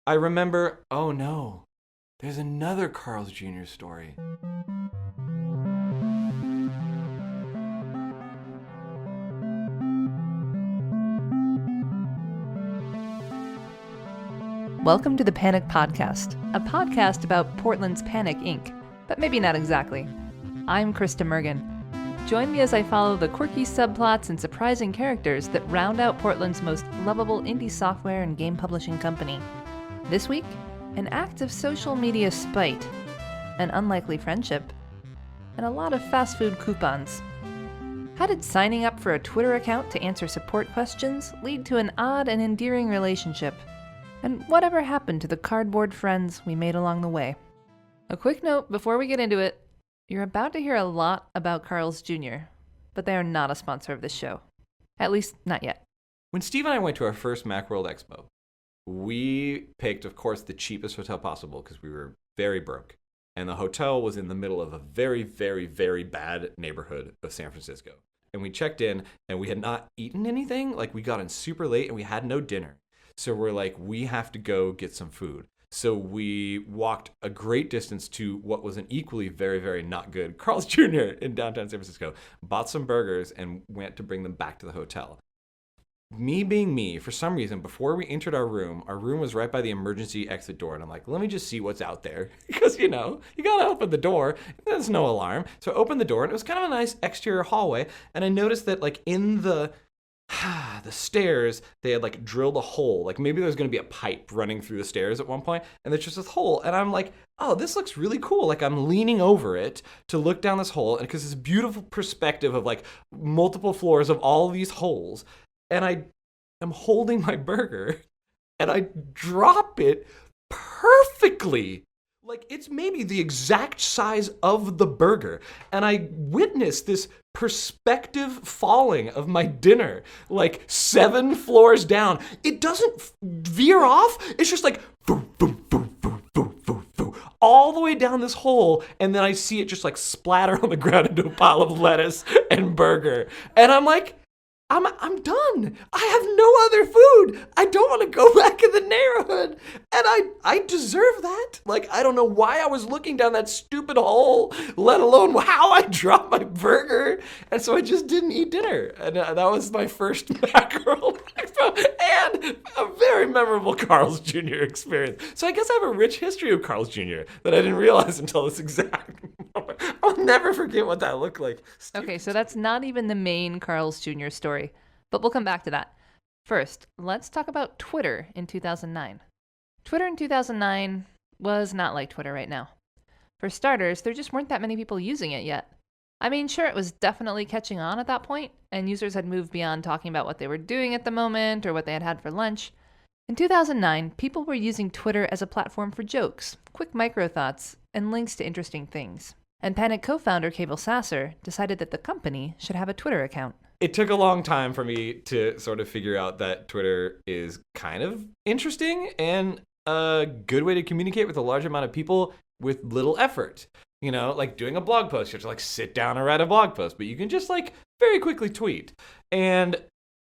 I remember, oh no, there's another Carl's Jr. story. Welcome to the Panic Podcast, a podcast about Portland's Panic Inc., but maybe not exactly. I'm Krista Mergen. Join me as I follow the quirky subplots and surprising characters that round out Portland's most lovable indie software and game publishing company. This week, an act of social media spite, an unlikely friendship, and a lot of fast food coupons. How did signing up for a Twitter account to answer support questions lead to an odd and endearing relationship? And whatever happened to the cardboard friends we made along the way? A quick note before we get into it, you're about to hear a lot about Carl's Jr., but they are not a sponsor of this show. At least, not yet. When Steve and I went to our first Macworld Expo, we picked, of course, the cheapest hotel possible because we were very broke. And the hotel was in the middle of a very, very, very bad neighborhood of San Francisco. And we checked in and we had not eaten anything. Like, we got in super late and we had no dinner. So we're like, we have to go get some food. So we walked a great distance to what was an equally very, very not good Carl's Jr. in downtown San Francisco, bought some burgers, and went to bring them back to the hotel. Me being me, for some reason, before we entered our room was right by the emergency exit door. And I'm like, let me just see what's out there. Because, you got to open the door. There's no alarm. So I opened the door, and it was kind of a nice exterior hallway. And I noticed that, like, in the stairs, they had like drilled a hole. Like maybe there was going to be a pipe running through the stairs at one point, and there's just this hole. And I'm like, oh, this looks really cool. Like I'm leaning over it to look down this hole, and because this beautiful perspective of like multiple floors of all these holes. And I am holding my burger, and I drop it perfectly. Like, it's maybe the exact size of the burger. And I witnessed this perspective falling of my dinner, like 7 floors down. It doesn't veer off. It's just like, boom, boom, boom, boom, boom, boom, boom, all the way down this hole. And then I see it just like splatter on the ground into a pile of lettuce and burger. And I'm like, I'm done. I have no other food. I don't want to go back in the neighborhood. And I deserve that. Like, I don't know why I was looking down that stupid hole, let alone how I dropped my burger. And so I just didn't eat dinner. And that was my first Macworld Expo and a very memorable Carl's Jr. experience. So I guess I have a rich history of Carl's Jr. that I didn't realize until this exact moment. I'll never forget what that looked like. Okay, so that's not even the main Carl's Jr. story. But we'll come back to that. First, let's talk about Twitter in 2009. Twitter in 2009 was not like Twitter right now. For starters, there just weren't that many people using it yet. I mean, sure, it was definitely catching on at that point, and users had moved beyond talking about what they were doing at the moment or what they had had for lunch. In 2009, people were using Twitter as a platform for jokes, quick micro-thoughts, and links to interesting things. And Panic co-founder Cable Sasser decided that the company should have a Twitter account. It took a long time for me to sort of figure out that Twitter is kind of interesting and a good way to communicate with a large amount of people with little effort. Like doing a blog post, you have to like sit down and write a blog post, but you can just like very quickly tweet. And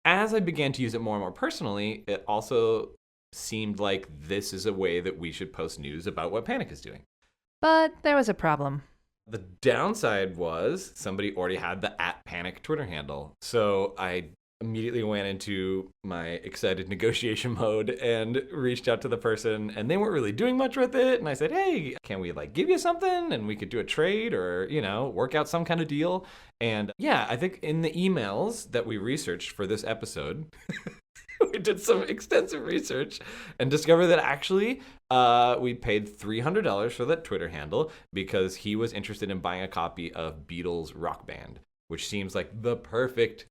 as I began to use it more and more personally, it also seemed like this is a way that we should post news about what Panic is doing. But there was a problem. The downside was somebody already had the @Panic Twitter handle. So I immediately went into my excited negotiation mode and reached out to the person, and they weren't really doing much with it. And I said, hey, can we like give you something and we could do a trade or, work out some kind of deal? And yeah, I think in the emails that we researched for this episode, we did some extensive research and discovered that actually we paid $300 for that Twitter handle because he was interested in buying a copy of Beatles Rock Band, which seems like the perfect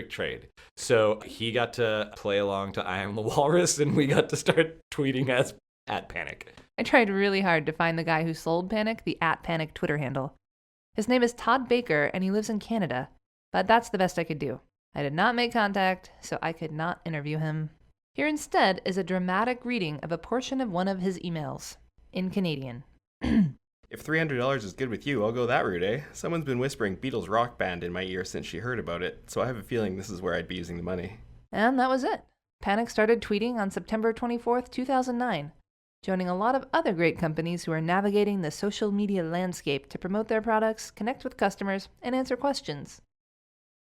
trade. So he got to play along to I Am the Walrus, and we got to start tweeting as @Panic. I tried really hard to find the guy who sold Panic the @Panic Twitter handle. His name is Todd Baker, and he lives in Canada, but that's the best I could do. I did not make contact, so I could not interview him. Here instead is a dramatic reading of a portion of one of his emails, in Canadian. If $300 is good with you, I'll go that route, eh? Someone's been whispering Beatles Rock Band in my ear since she heard about it, so I have a feeling this is where I'd be using the money. And that was it. Panic started tweeting on September 24th, 2009, joining a lot of other great companies who are navigating the social media landscape to promote their products, connect with customers, and answer questions.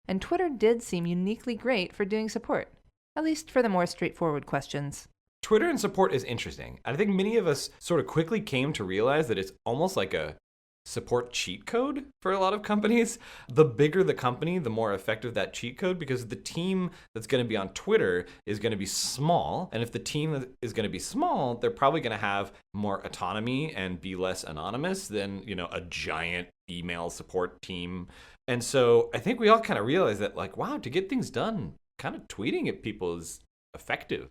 And Twitter did seem uniquely great for doing support, at least for the more straightforward questions. Twitter and support is interesting. I think many of us sort of quickly came to realize that it's almost like a support cheat code for a lot of companies. The bigger the company, the more effective that cheat code, because the team that's going to be on Twitter is going to be small. And if the team is going to be small, they're probably going to have more autonomy and be less anonymous than, a giant email support team. And so I think we all kind of realize that, like, wow, to get things done, kind of tweeting at people is effective.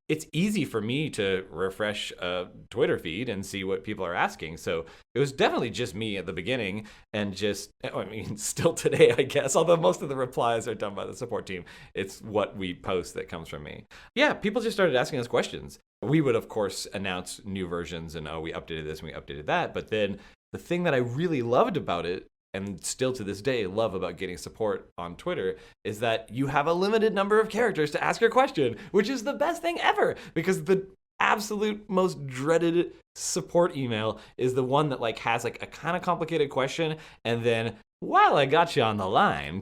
It's easy for me to refresh a Twitter feed and see what people are asking. So it was definitely just me at the beginning, and still today, I guess, although most of the replies are done by the support team. It's what we post that comes from me. Yeah, people just started asking us questions. We would, of course, announce new versions and, we updated this and we updated that. But then the thing that I really loved about it, and still to this day love about getting support on Twitter, is that you have a limited number of characters to ask your question, which is the best thing ever, because the absolute most dreaded support email is the one that has a kind of complicated question, and then, while I got you on the line,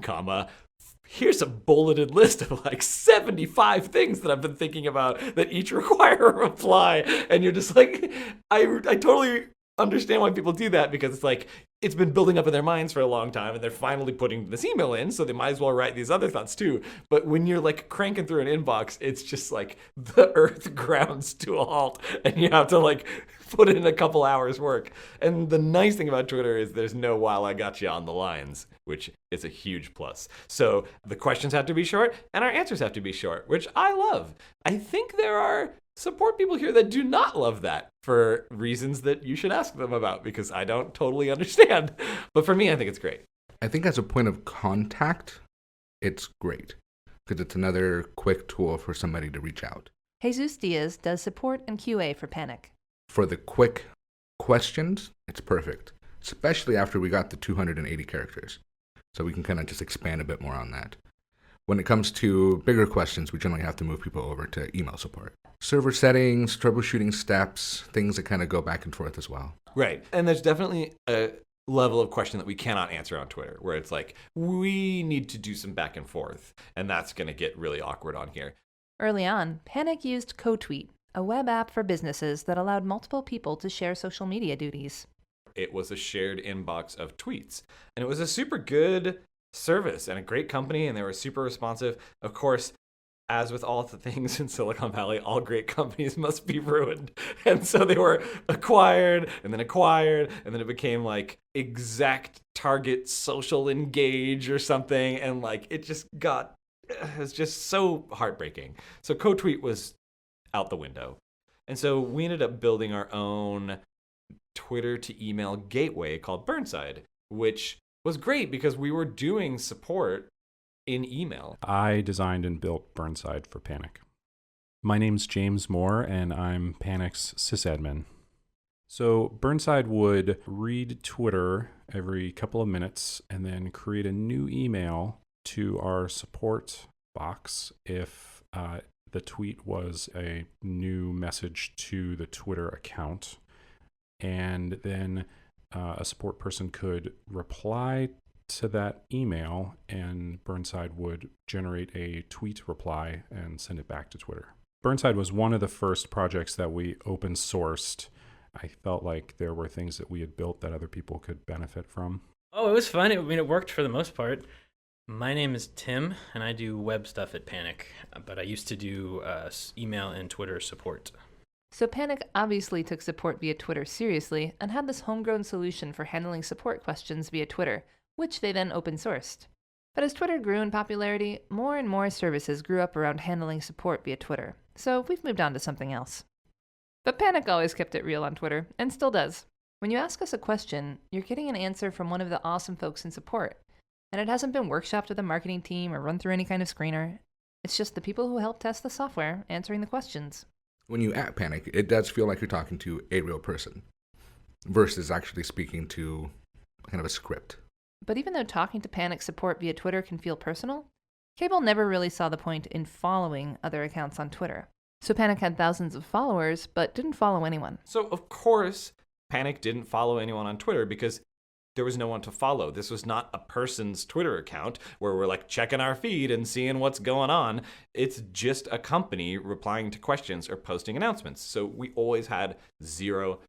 here's a bulleted list of 75 things that I've been thinking about that each require a reply, and you're just like, I totally understand why people do that, because it's been building up in their minds for a long time, and they're finally putting this email in, so they might as well write these other thoughts too. But when you're cranking through an inbox, it's just the earth grounds to a halt, and you have to put in a couple hours work. And the nice thing about Twitter is there's no "while I got you on the lines," which is a huge plus. So the questions have to be short, and our answers have to be short, which I love. I think there are support people here that do not love that for reasons that you should ask them about, because I don't totally understand. But for me, I think it's great. I think as a point of contact, it's great, because it's another quick tool for somebody to reach out. Jesus Diaz does support and QA for Panic. For the quick questions, it's perfect, especially after we got the 280 characters. So we can kind of just expand a bit more on that. When it comes to bigger questions, we generally have to move people over to email support. Server settings, troubleshooting steps, things that kind of go back and forth as well. Right. And there's definitely a level of question that we cannot answer on Twitter, where it's we need to do some back and forth, and that's going to get really awkward on here. Early on, Panic used CoTweet, a web app for businesses that allowed multiple people to share social media duties. It was a shared inbox of tweets, and it was a super good service and a great company, and they were super responsive. Of course, as with all the things in Silicon Valley, all great companies must be ruined. And so they were acquired, and then it became Exact Target Social Engage or something, and it was just so heartbreaking. So CoTweet was out the window. And so we ended up building our own Twitter to email gateway called Burnside, which was great because we were doing support in email. I designed and built Burnside for Panic. My name's James Moore, and I'm Panic's sysadmin. So Burnside would read Twitter every couple of minutes and then create a new email to our support box if the tweet was a new message to the Twitter account. And then a support person could reply to that email, and Burnside would generate a tweet reply and send it back to Twitter. Burnside was one of the first projects that we open sourced. I felt like there were things that we had built that other people could benefit from. Oh, it was fun. It worked for the most part. My name is Tim, and I do web stuff at Panic, but I used to do email and Twitter support. So Panic obviously took support via Twitter seriously and had this homegrown solution for handling support questions via Twitter, which they then open sourced. But as Twitter grew in popularity, more and more services grew up around handling support via Twitter, so we've moved on to something else. But Panic always kept it real on Twitter, and still does. When you ask us a question, you're getting an answer from one of the awesome folks in support, and it hasn't been workshopped with a marketing team or run through any kind of screener. It's just the people who help test the software answering the questions. When you at Panic, it does feel like you're talking to a real person versus actually speaking to kind of a script. But even though talking to Panic support via Twitter can feel personal, Cable never really saw the point in following other accounts on Twitter. So Panic had thousands of followers, but didn't follow anyone. So, of course, Panic didn't follow anyone on Twitter because there was no one to follow. This was not a person's Twitter account where we're like checking our feed and seeing what's going on. It's just a company replying to questions or posting announcements. So we always had 0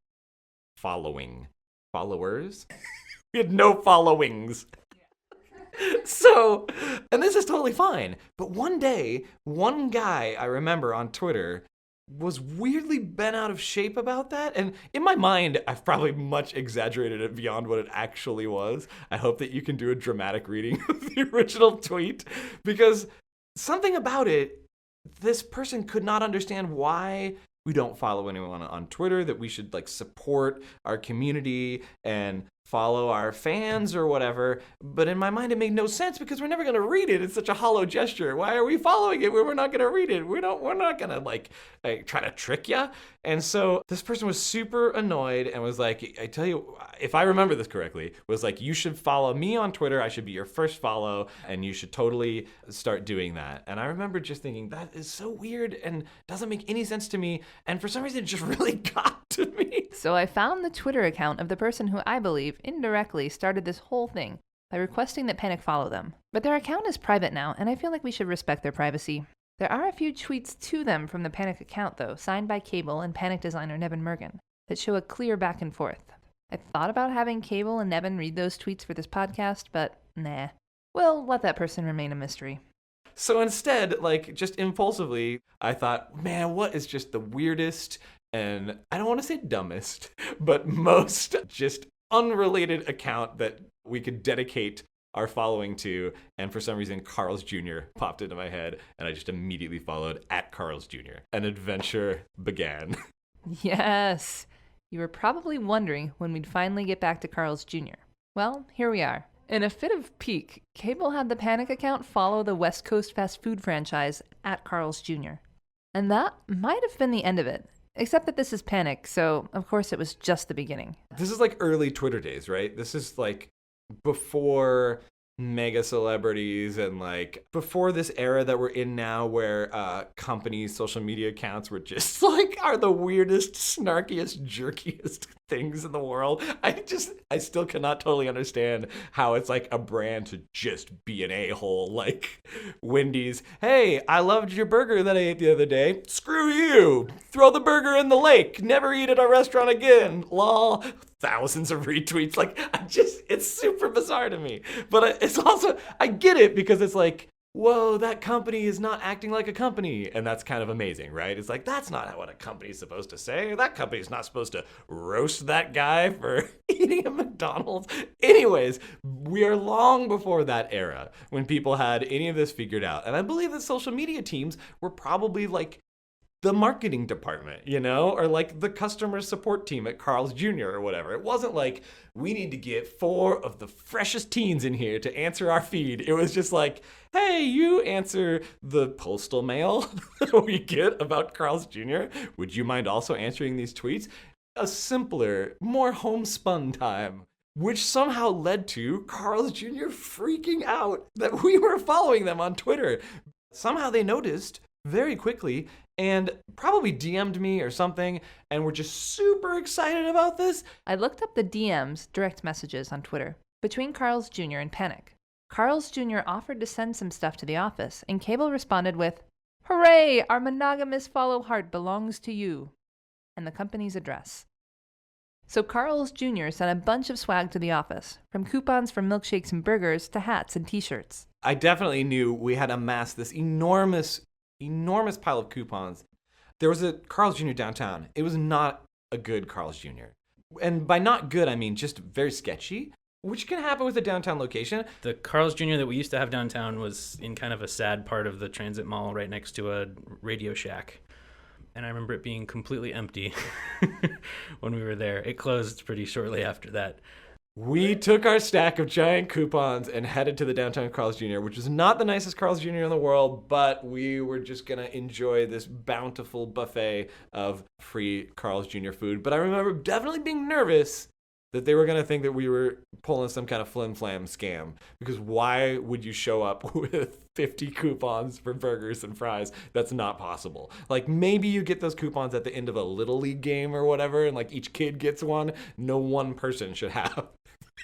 followers. We had no followings. So, and this is totally fine. But one day, one guy I remember on Twitter was weirdly bent out of shape about that. And in my mind, I've probably much exaggerated it beyond what it actually was. I hope that you can do a dramatic reading of the original tweet, because something about it, this person could not understand why we don't follow anyone on Twitter, that we should like support our community and follow our fans or whatever. But in my mind, it made no sense because we're never going to read it. It's such a hollow gesture. Why are we following it when we're not going to read it? We're not going to like try to trick you. And so this person was super annoyed and was like, I tell you, if I remember this correctly, was like, you should follow me on Twitter. I should be your first follow and you should totally start doing that. And I remember just thinking, that is so weird and doesn't make any sense to me. And for some reason, it just really got to me. So I found the Twitter account of the person who I believe indirectly started this whole thing by requesting that Panic follow them. But their account is private now, and I feel like we should respect their privacy. There are a few tweets to them from the Panic account, though, signed by Cable and Panic designer Nevin Mergen, that show a clear back and forth. I thought about having Cable and Nevin read those tweets for this podcast, but nah. We'll let that person remain a mystery. So instead, like, just impulsively, I thought, man, what is just the weirdest and I don't want to say dumbest, but most just unrelated account that we could dedicate our following to? And for some reason, Carl's Jr. popped into my head, and I just immediately followed @Carl's Jr. An adventure began. Yes! You were probably wondering when we'd finally get back to Carl's Jr. Well, here we are. In a fit of pique, Cable had the Panic account follow the West Coast fast food franchise @Carl's Jr. And that might have been the end of it. Except that this is Panic, so of course it was just the beginning. This is like early Twitter days, right? This is like before mega celebrities and like before this era that we're in now where companies' social media accounts were just like are the weirdest, snarkiest, jerkiest things in the world. I still cannot totally understand how it's like a brand to just be an a-hole. Like Wendy's, hey, I loved your burger that I ate the other day. Screw you. Throw the burger in the lake. Never eat at our restaurant again. Lol. Thousands of retweets. Like, it's super bizarre to me. But it's also, I get it because it's like, whoa, that company is not acting like a company. And that's kind of amazing, right? It's like, that's not what a company's supposed to say. That company's not supposed to roast that guy for eating at McDonald's. Anyways, we are long before that era when people had any of this figured out. And I believe that social media teams were probably like the marketing department, you know, or like the customer support team at Carl's Jr. or whatever. It wasn't like, we need to get 4 of the freshest teens in here to answer our feed. It was just like, hey, you answer the postal mail that we get about Carl's Jr. Would you mind also answering these tweets? A simpler, more homespun time, which somehow led to Carl's Jr. freaking out that we were following them on Twitter. Somehow they noticed very quickly and probably DM'd me or something, and were just super excited about this. I looked up the DMs, direct messages on Twitter, between Carl's Jr. and Panic. Carl's Jr. offered to send some stuff to the office, and Cable responded with, "Hooray, our monogamous follow heart belongs to you," and the company's address. So Carl's Jr. sent a bunch of swag to the office, from coupons for milkshakes and burgers to hats and t-shirts. I definitely knew we had amassed this enormous pile of coupons. There was a Carl's Jr. downtown. It was not a good Carl's Jr. And by not good, I mean just very sketchy, which can happen with a downtown location. The Carl's Jr. that we used to have downtown was in kind of a sad part of the transit mall right next to a Radio Shack. And I remember it being completely empty when we were there. It closed pretty shortly after that. We took our stack of giant coupons and headed to the downtown Carl's Jr., which is not the nicest Carl's Jr. in the world, but we were just going to enjoy this bountiful buffet of free Carl's Jr. food. But I remember definitely being nervous that they were going to think that we were pulling some kind of flim-flam scam, because why would you show up with 50 coupons for burgers and fries? That's not possible. Like, maybe you get those coupons at the end of a Little League game or whatever, and like each kid gets one. No one person should have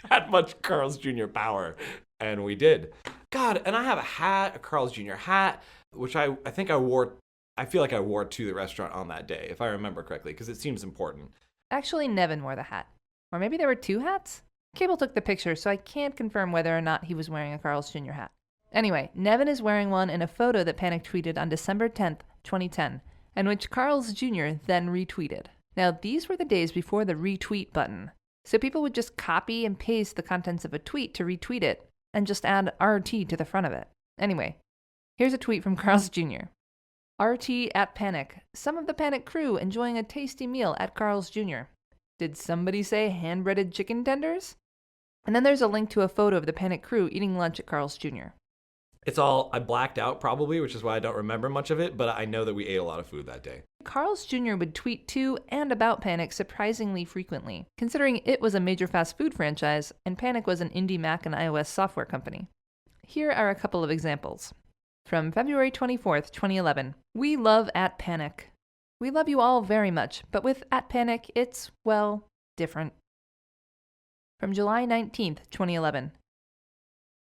that much Carl's Jr. power. And we did. God, and I have a hat, a Carl's Jr. hat, which I think I wore. I feel like I wore to the restaurant on that day, if I remember correctly, because it seems important. Actually, Nevin wore the hat. Or maybe there were two hats? Cable took the picture, so I can't confirm whether or not he was wearing a Carl's Jr. hat. Anyway, Nevin is wearing one in a photo that Panic tweeted on December 10th, 2010, and which Carl's Jr. then retweeted. Now, these were the days before the retweet button, so people would just copy and paste the contents of a tweet to retweet it, and just add RT to the front of it. Anyway, here's a tweet from Carl's Jr. RT at Panic. Some of the Panic crew enjoying a tasty meal at Carl's Jr. Did somebody say hand-breaded chicken tenders? And then there's a link to a photo of the Panic crew eating lunch at Carl's Jr. I blacked out probably, which is why I don't remember much of it, but I know that we ate a lot of food that day. Carl's Jr. would tweet to and about Panic surprisingly frequently, considering it was a major fast food franchise and Panic was an indie Mac and iOS software company. Here are a couple of examples. From February 24th, 2011, we love at Panic. We love you all very much, but with at Panic, it's, well, different. From July 19th, 2011.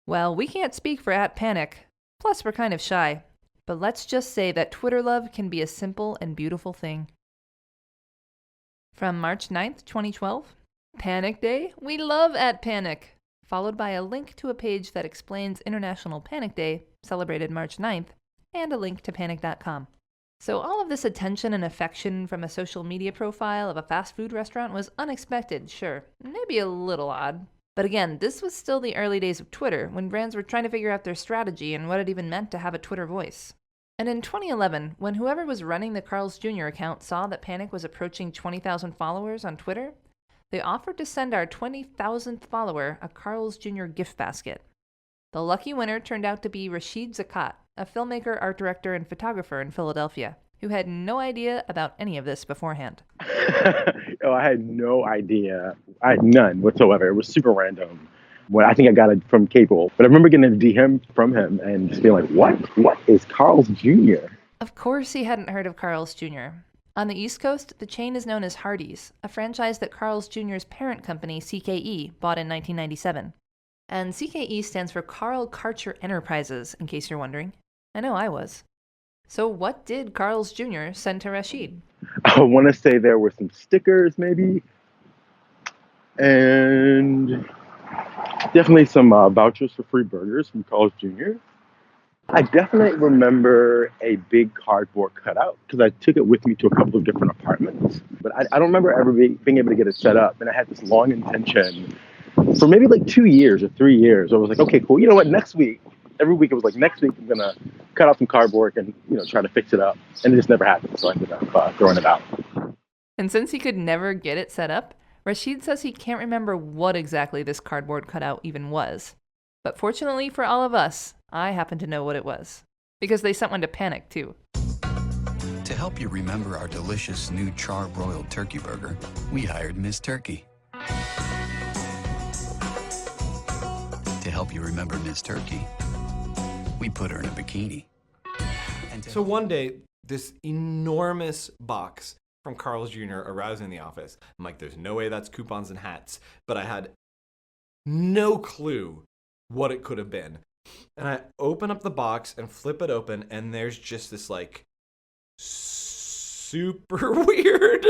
Well, we can't speak for at Panic, plus we're kind of shy, but let's just say that Twitter love can be a simple and beautiful thing. From March 9th, 2012. Panic Day, we love at Panic, followed by a link to a page that explains International Panic Day, celebrated March 9th, and a link to panic.com. So all of this attention and affection from a social media profile of a fast food restaurant was unexpected, sure, maybe a little odd. But again, this was still the early days of Twitter, when brands were trying to figure out their strategy and what it even meant to have a Twitter voice. And in 2011, when whoever was running the Carl's Jr. account saw that Panic was approaching 20,000 followers on Twitter, they offered to send our 20,000th follower a Carl's Jr. gift basket. The lucky winner turned out to be Rashid Zakat, a filmmaker, art director, and photographer in Philadelphia, who had no idea about any of this beforehand. I had no idea. I had none whatsoever. It was super random. Well, I think I got it from Cable. But I remember getting a DM from him and just being like, what? What is Carl's Jr.? Of course he hadn't heard of Carl's Jr. On the East Coast, the chain is known as Hardee's, a franchise that Carl's Jr.'s parent company, CKE, bought in 1997. And CKE stands for Carl Karcher Enterprises, in case you're wondering. I know I was. So what did Carl's Jr. send to Rashid? I want to say there were some stickers, maybe. And definitely some vouchers for free burgers from Carl's Jr. I definitely remember a big cardboard cutout because I took it with me to a couple of different apartments. But I don't remember ever being able to get it set up. And I had this long intention for maybe like 2 years or 3 years. I was like, okay, cool. You know what? Next week, every week it was like, next week I'm going to cut out some cardboard and, try to fix it up. And it just never happened. So I ended up throwing it out. And since he could never get it set up, Rashid says he can't remember what exactly this cardboard cutout even was. But fortunately for all of us, I happen to know what it was. Because they sent one to Panic, too. To help you remember our delicious new char-broiled turkey burger, we hired Miss Turkey. To help you remember Miss Turkey, we put her in a bikini. So one day, this enormous box from Carl's Jr. arrives in the office. I'm like, there's no way that's coupons and hats. But I had no clue what it could have been. And I open up the box and flip it open, and there's just this like super weird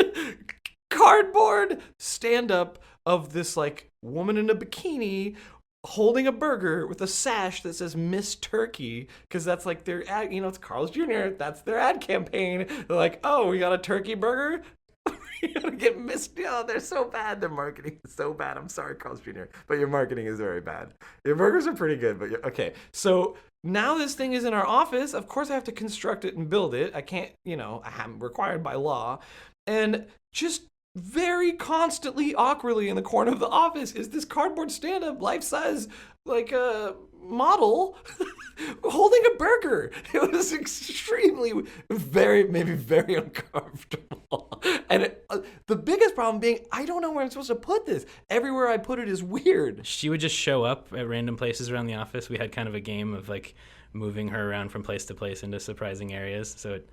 cardboard stand-up of this like woman in a bikini holding a burger with a sash that says Miss Turkey, because that's like their ad, it's Carl's Jr. That's their ad campaign. They're like, oh, we got a turkey burger? You gotta get missed. Oh, they're so bad. Their marketing is so bad. I'm sorry, Carl's Jr., but your marketing is very bad. Your burgers are pretty good, but okay. So now this thing is in our office. Of course, I have to construct it and build it. I can't, I'm required by law. And just very constantly, awkwardly in the corner of the office is this cardboard stand-up, life-size, like a model holding a burger. It was extremely, very uncomfortable. And the biggest biggest problem being I don't know where I'm supposed to put this. Everywhere I put it is weird. She would just show up at random places around the office. We had kind of a game of like moving her around from place to place into surprising areas. So it,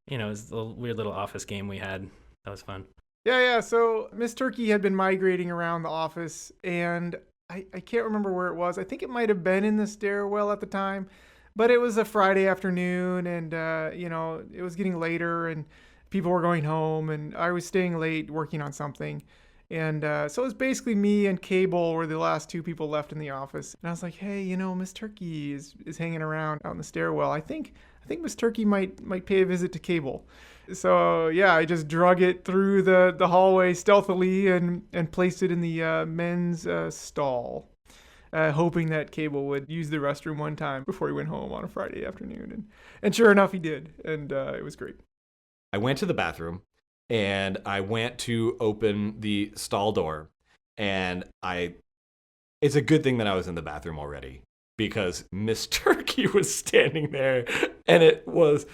it was a weird little office game we had. That was fun. Yeah. So Miss Turkey had been migrating around the office, and I can't remember where it was. I think it might have been in the stairwell at the time, but it was a Friday afternoon, and it was getting later, and people were going home, and I was staying late working on something. And so it was basically me and Cable were the last two people left in the office. And I was like, hey, Miss Turkey is hanging around out in the stairwell. I think Miss Turkey might pay a visit to Cable. So yeah, I just drug it through the hallway stealthily and placed it in the men's stall, hoping that Cable would use the restroom one time before he went home on a Friday afternoon. And sure enough, he did. And it was great. I went to the bathroom and I went to open the stall door, and it's a good thing that I was in the bathroom already, because Miss Turkey was standing there, and it was,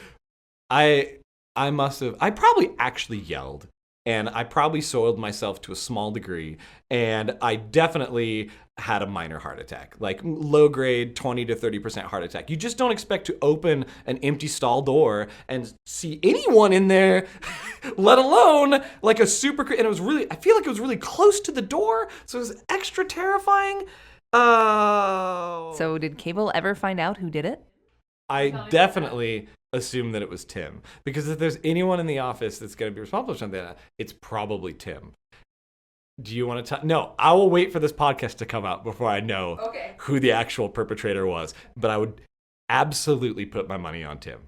I probably actually yelled, and I probably soiled myself to a small degree, and I definitely had a minor heart attack, like low grade 20 to 30% heart attack. You just don't expect to open an empty stall door and see anyone in there, let alone like a and it was really, I feel like it was really close to the door, so it was extra terrifying. So did Cable ever find out who did it? I definitely assume that it was Tim, because if there's anyone in the office that's going to be responsible for something like that, it's probably Tim. Do you want to tell? No, I will wait for this podcast to come out before I know who the actual perpetrator was. But I would absolutely put my money on Tim.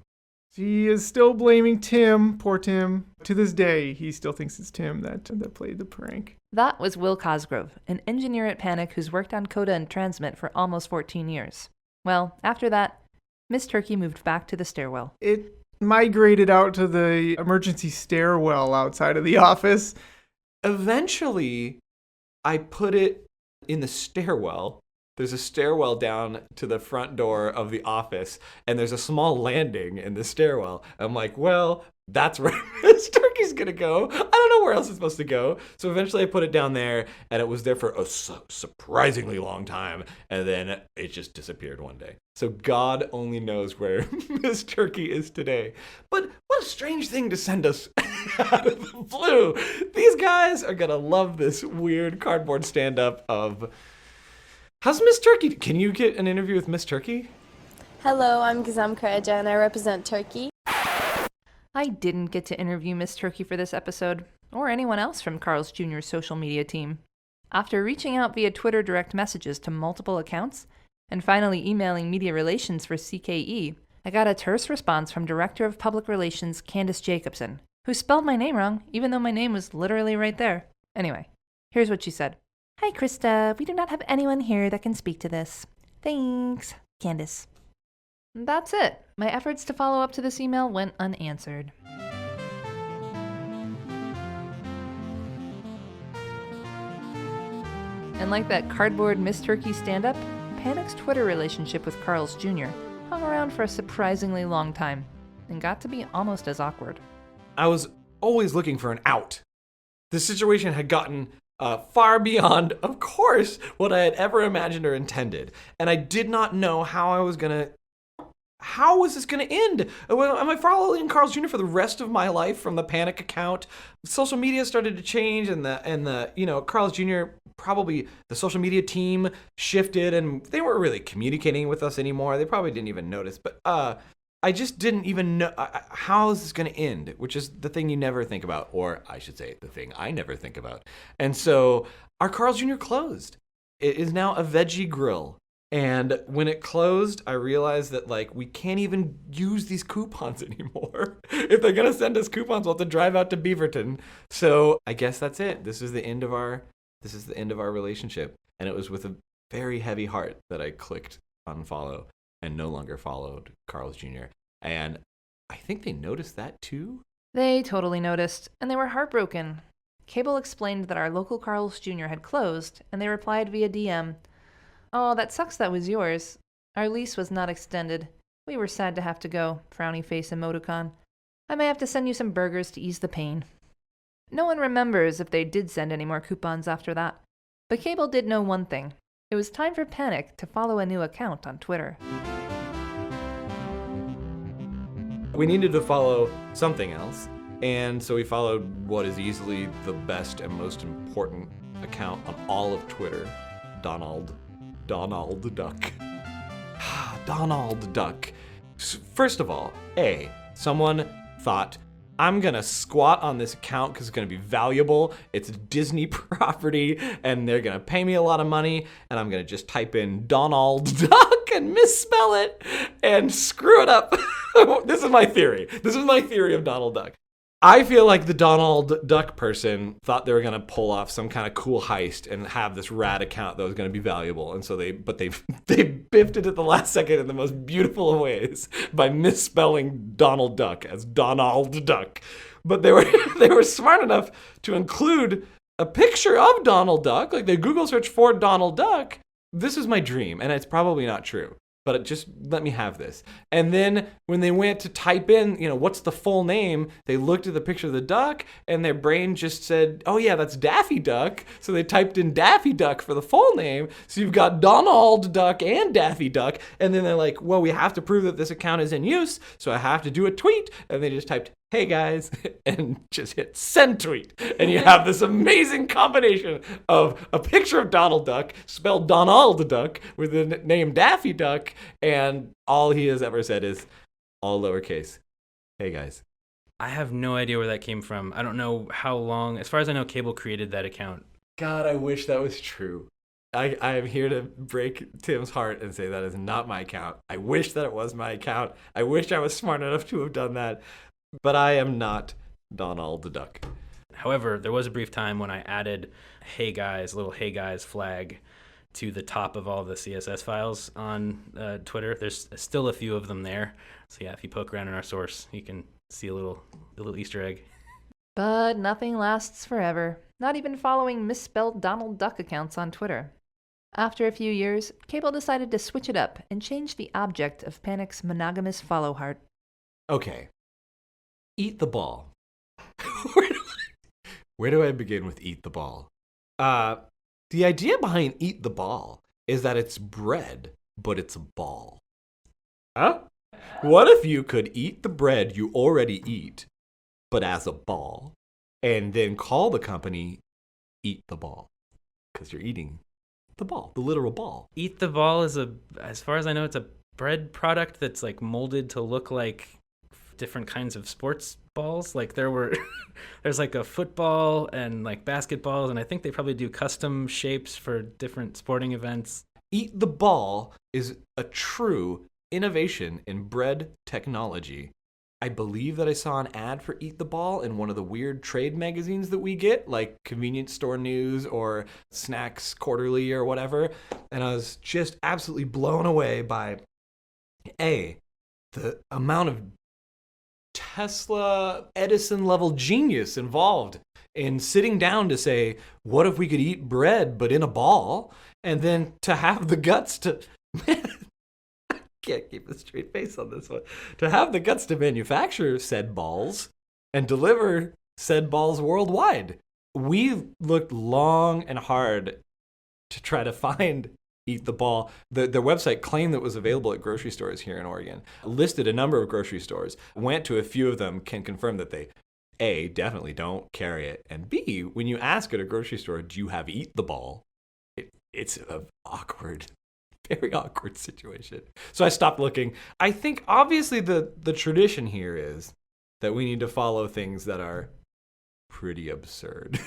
She is still blaming Tim, poor Tim. To this day, he still thinks it's Tim that played the prank. That was Will Cosgrove, an engineer at Panic who's worked on Coda and Transmit for almost 14 years. Well, after that, Miss Turkey moved back to the stairwell. It migrated out to the emergency stairwell outside of the office. Eventually, I put it in the stairwell. There's a stairwell down to the front door of the office, and there's a small landing in the stairwell. I'm like, well, that's where Miss Turkey's gonna go. I don't know where else it's supposed to go. So eventually I put it down there, and it was there for a surprisingly long time, and then it just disappeared one day. So God only knows where Miss Turkey is today. But what a strange thing to send us out of the blue. These guys are gonna love this weird cardboard stand-up of... How's Miss Turkey? Can you get an interview with Miss Turkey? Hello, I'm Gizem Karaca and I represent Turkey. I didn't get to interview Miss Turkey for this episode, or anyone else from Carl's Jr.'s social media team. After reaching out via Twitter direct messages to multiple accounts, and finally emailing media relations for CKE, I got a terse response from Director of Public Relations Candace Jacobson, who spelled my name wrong, even though my name was literally right there. Anyway, here's what she said. Hi, Krista. We do not have anyone here that can speak to this. Thanks, Candace. That's it. My efforts to follow up to this email went unanswered. And like that cardboard Miss Turkey stand-up, Panic's Twitter relationship with Carl's Jr. hung around for a surprisingly long time, and got to be almost as awkward. I was always looking for an out. The situation had gotten far beyond, of course, what I had ever imagined or intended. And I did not know how was this going to end? Am I following Carl's Jr. for the rest of my life from the Panic account? Social media started to change, and the Carl's Jr. probably the social media team shifted, and they weren't really communicating with us anymore. They probably didn't even notice, but I just didn't even know how is this going to end, which is the thing you never think about, or I should say the thing I never think about. And so our Carl's Jr. closed. It is now a veggie grill. And when it closed, I realized that we can't even use these coupons anymore. If they're gonna send us coupons, we'll have to drive out to Beaverton. So I guess that's it. This is the end of our relationship. And it was with a very heavy heart that I clicked unfollow and no longer followed Carl's Jr. And I think they noticed that too. They totally noticed, and they were heartbroken. Cable explained that our local Carl's Jr. had closed, and they replied via DM, "Oh, that sucks that was yours. Our lease was not extended. We were sad to have to go, frowny face emoticon. I may have to send you some burgers to ease the pain." No one remembers if they did send any more coupons after that. But Cable did know one thing. It was time for Panic to follow a new account on Twitter. We needed to follow something else, and so we followed what is easily the best and most important account on all of Twitter, Donald Duck. Donald Duck. First of all, someone thought, I'm gonna squat on this account because it's gonna be valuable. It's a Disney property and they're gonna pay me a lot of money, and I'm gonna just type in Donald Duck and misspell it and screw it up. This is my theory. This is my theory of Donald Duck. I feel like the Donald Duck person thought they were gonna pull off some kind of cool heist and have this rad account that was gonna be valuable, and so they biffed it at the last second in the most beautiful of ways by misspelling Donald Duck as Donald Duck. But they were smart enough to include a picture of Donald Duck, like they Google search for Donald Duck. This is my dream, and it's probably not true, but just let me have this. And then when they went to type in, what's the full name, they looked at the picture of the duck and their brain just said, oh yeah, that's Daffy Duck. So they typed in Daffy Duck for the full name. So you've got Donald Duck and Daffy Duck. And then they're like, well, we have to prove that this account is in use, so I have to do a tweet. And they just typed, hey guys, and just hit send tweet. And you have this amazing combination of a picture of Donald Duck, spelled Donald Duck, with the name Daffy Duck, and all he has ever said is all lowercase. Hey guys. I have no idea where that came from. I don't know how long. As far as I know, Cable created that account. God, I wish that was true. I am here to break Tim's heart and say that is not my account. I wish that it was my account. I wish I was smart enough to have done that. But I am not Donald the Duck. However, there was a brief time when I added hey guys, little hey guys flag to the top of all the CSS files on Twitter. There's still a few of them there. So yeah, if you poke around in our source, you can see a little Easter egg. But nothing lasts forever, not even following misspelled Donald Duck accounts on Twitter. After a few years, Cable decided to switch it up and change the object of Panic's monogamous follow heart. Okay. Eat the ball. Where do I begin with eat the ball? The idea behind eat the ball is that it's bread, but it's a ball. Huh? What if you could eat the bread you already eat, but as a ball, and then call the company Eat the Ball? Because you're eating the ball, the literal ball. Eat the Ball is as far as I know, it's a bread product that's like molded to look like different kinds of sports balls. Like there's like a football and like basketballs, and I think they probably do custom shapes for different sporting events. Eat the Ball is a true innovation in bread technology. I believe that I saw an ad for Eat the Ball in one of the weird trade magazines that we get, like Convenience Store News or Snacks Quarterly or whatever, and I was just absolutely blown away by the amount of Tesla Edison level genius involved in sitting down to say, what if we could eat bread but in a ball? And then to have the guts to I can't keep a straight face on this one. To have the guts to manufacture said balls and deliver said balls worldwide. We looked long and hard to try to find Eat the Ball. Their website claimed that it was available at grocery stores here in Oregon. Listed a number of grocery stores. Went to a few of them, can confirm that they, A, definitely don't carry it, and B, when you ask at a grocery store, do you have Eat the Ball? It's an awkward, very awkward situation. So I stopped looking. I think obviously the tradition here is that we need to follow things that are pretty absurd.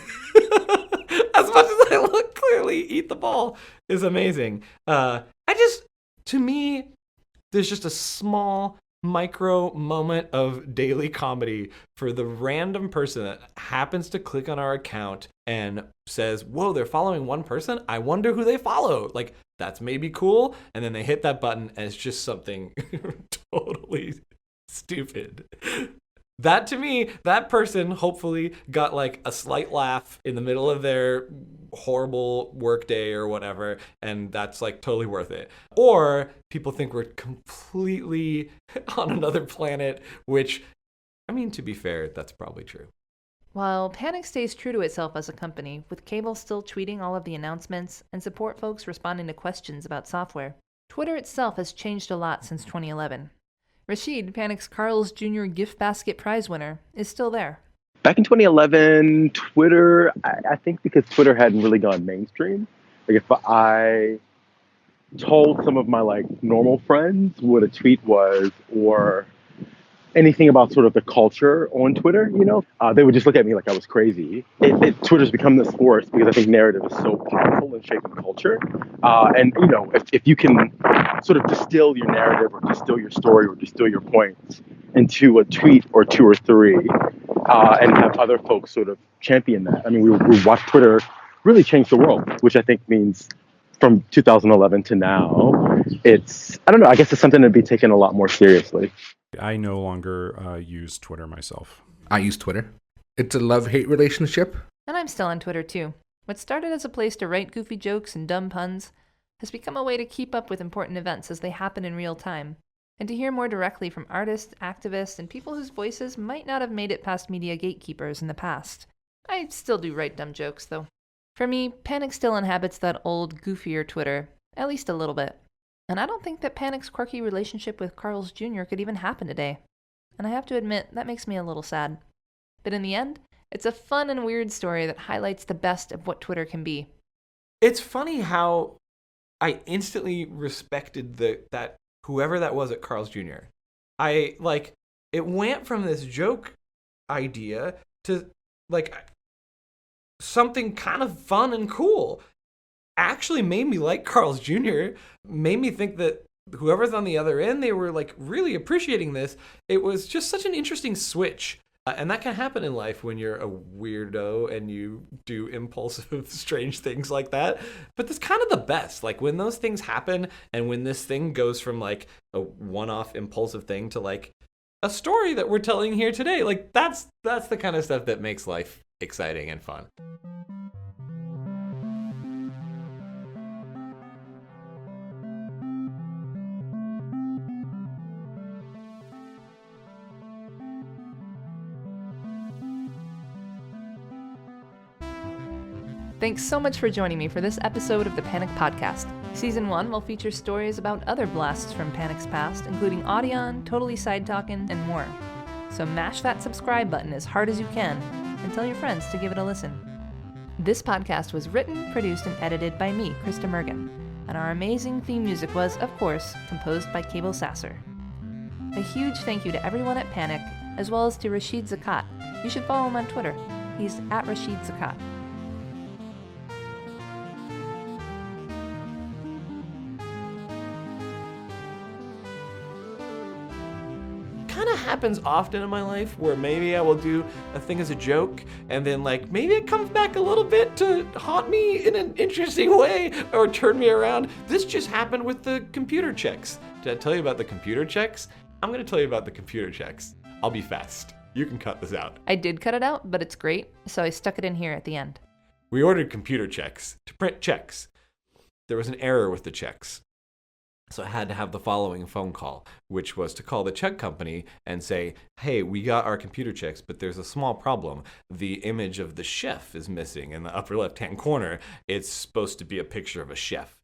As much as I look, clearly Eat the Ball is amazing. To me, there's just a small micro moment of daily comedy for the random person that happens to click on our account and says, whoa, they're following one person? I wonder who they follow. Like, that's maybe cool. And then they hit that button and it's just something totally stupid. That, to me, that person hopefully got like a slight laugh in the middle of their horrible work day or whatever, and that's like totally worth it. Or people think we're completely on another planet, which, I mean, to be fair, that's probably true. While Panic stays true to itself as a company, with Cable still tweeting all of the announcements and support folks responding to questions about software, Twitter itself has changed a lot since 2011. Rashid, Panic's Carl's Jr. gift basket prize winner, is still there. Back in 2011, Twitter, I think because Twitter hadn't really gone mainstream, like if I told some of my like normal friends what a tweet was or anything about sort of the culture on Twitter, they would just look at me like I was crazy. Twitter's become this force because I think narrative is so powerful in shaping culture. If you can sort of distill your narrative or distill your story or distill your points into a tweet or two or three, and have other folks sort of champion that. I mean, we watched Twitter really change the world, which I think means from 2011 to now, I guess it's something to be taken a lot more seriously. I no longer use Twitter myself. I use Twitter. It's a love-hate relationship. And I'm still on Twitter too. What started as a place to write goofy jokes and dumb puns has become a way to keep up with important events as they happen in real time, and to hear more directly from artists, activists, and people whose voices might not have made it past media gatekeepers in the past. I still do write dumb jokes, though. For me, Panic still inhabits that old, goofier Twitter, at least a little bit. And I don't think that Panic's quirky relationship with Carl's Jr. could even happen today. And I have to admit, that makes me a little sad. But in the end, it's a fun and weird story that highlights the best of what Twitter can be. It's funny how I instantly respected that whoever that was at Carl's Jr. It went from this joke idea to like something kind of fun and cool. Actually made me like Carl's Jr., made me think that whoever's on the other end, they were like really appreciating this. It was just such an interesting switch. And that can happen in life when you're a weirdo and you do impulsive, strange things like that. But that's kind of the best. Like when those things happen and when this thing goes from like a one-off impulsive thing to like a story that we're telling here today, like that's the kind of stuff that makes life exciting and fun. Thanks so much for joining me for this episode of the Panic Podcast. Season 1 will feature stories about other blasts from Panic's past, including Audion, Totally Side Talkin', and more. So mash that subscribe button as hard as you can, and tell your friends to give it a listen. This podcast was written, produced, and edited by me, Krista Mergen, and our amazing theme music was, of course, composed by Cable Sasser. A huge thank you to everyone at Panic, as well as to Rashid Zakat. You should follow him on Twitter. He's at Rashid Zakat. Happens often in my life where maybe I will do a thing as a joke and then like maybe it comes back a little bit to haunt me in an interesting way or turn me around. This just happened with the computer checks. Did I tell you about the computer checks? I'm going to tell you about the computer checks. I'll be fast. You can cut this out. I did cut it out, but it's great, so I stuck it in here at the end. We ordered computer checks to print checks. There was an error with the checks. So I had to have the following phone call, which was to call the check company and say, hey, we got our computer checks, but there's a small problem. The image of the chef is missing in the upper left-hand corner. It's supposed to be a picture of a chef.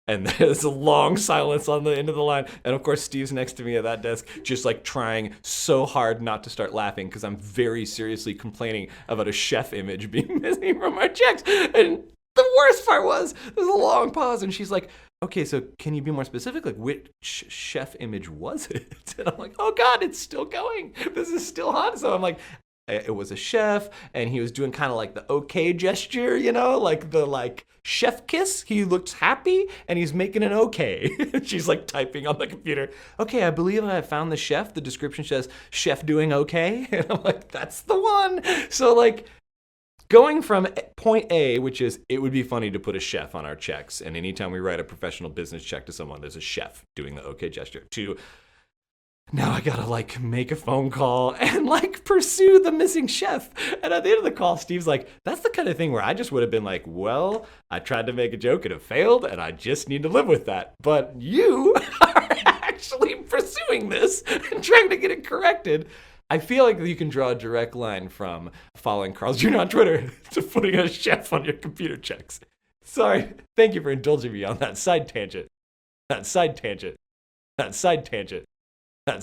And there's a long silence on the end of the line. And of course, Steve's next to me at that desk, just like trying so hard not to start laughing because I'm very seriously complaining about a chef image being missing from our checks. And the worst part was, there's a long pause and she's like, okay, so can you be more specific? Like, which chef image was it? And I'm like, oh God, it's still going. This is still hot. So I'm like, it was a chef, and he was doing kind of like the okay gesture, like the like chef kiss. He looks happy, and he's making an okay. She's like typing on the computer. Okay, I believe I found the chef. The description says chef doing okay. And I'm like, that's the one. So like, going from point A, which is it would be funny to put a chef on our checks, and anytime we write a professional business check to someone, there's a chef doing the okay gesture, to now I gotta like make a phone call and like pursue the missing chef. And at the end of the call, Steve's like, that's the kind of thing where I just would have been like, well, I tried to make a joke and it failed, and I just need to live with that. But you are actually pursuing this and trying to get it corrected. I feel like you can draw a direct line from following Carl's Jr. on Twitter to putting a chef on your computer checks. Sorry. Thank you for indulging me on that side tangent.